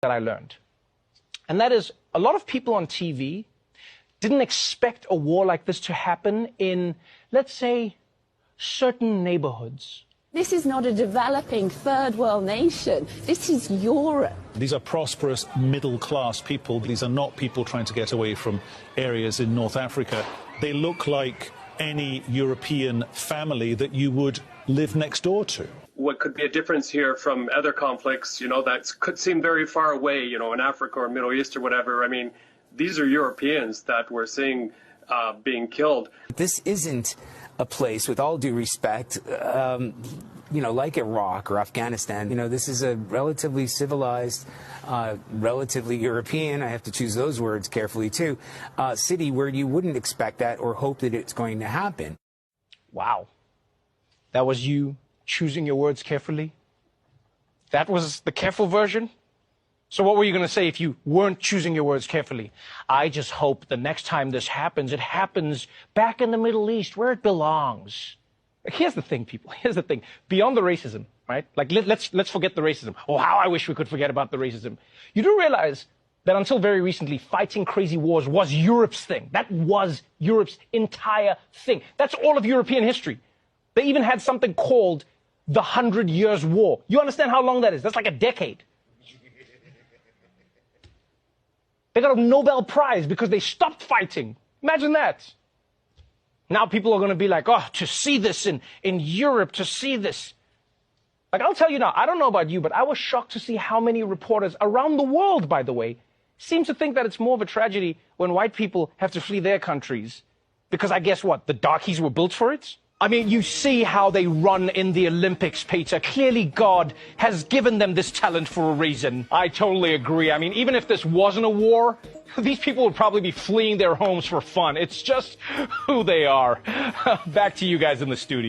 that I learned. And that is, a lot of people on TV didn't expect a war like this to happen in, let's say, certain neighborhoods. This is not a developing third world nation. This is Europe. These are prosperous middle-class people. These are not people trying to get away from areas in North Africa. They look like any European family that you would live next door to. What could be a difference here from other conflicts, that could seem very far away, in Africa or Middle East or whatever. I mean, these are Europeans that we're seeing being killed. This isn't a place, with all due respect, like Iraq or Afghanistan. This is a relatively civilized, relatively European, I have to choose those words carefully too, city where you wouldn't expect that or hope that it's going to happen. Wow. That was you choosing your words carefully? That was the careful version? So what were you going to say if you weren't choosing your words carefully? I just hope the next time this happens, it happens back in the Middle East where it belongs. Here's the thing, people. Here's the thing. Beyond the racism, right? Like, let's forget the racism. Oh, how I wish we could forget about the racism. You do realize that until very recently, fighting crazy wars was Europe's thing. That was Europe's entire thing. That's all of European history. They even had something called the 100 Years' War. You understand how long that is? That's like a decade. They got a Nobel Prize because they stopped fighting. Imagine that. Now people are going to be like, oh, to see this in Europe, to see this. Like, I'll tell you now, I don't know about you, but I was shocked to see how many reporters around the world, by the way, seem to think that it's more of a tragedy when white people have to flee their countries. Because I guess what? The darkies were built for it? I mean, you see how they run in the Olympics, Peter. Clearly God has given them this talent for a reason. I totally agree. I mean, even if this wasn't a war, these people would probably be fleeing their homes for fun. It's just who they are. Back to you guys in the studio.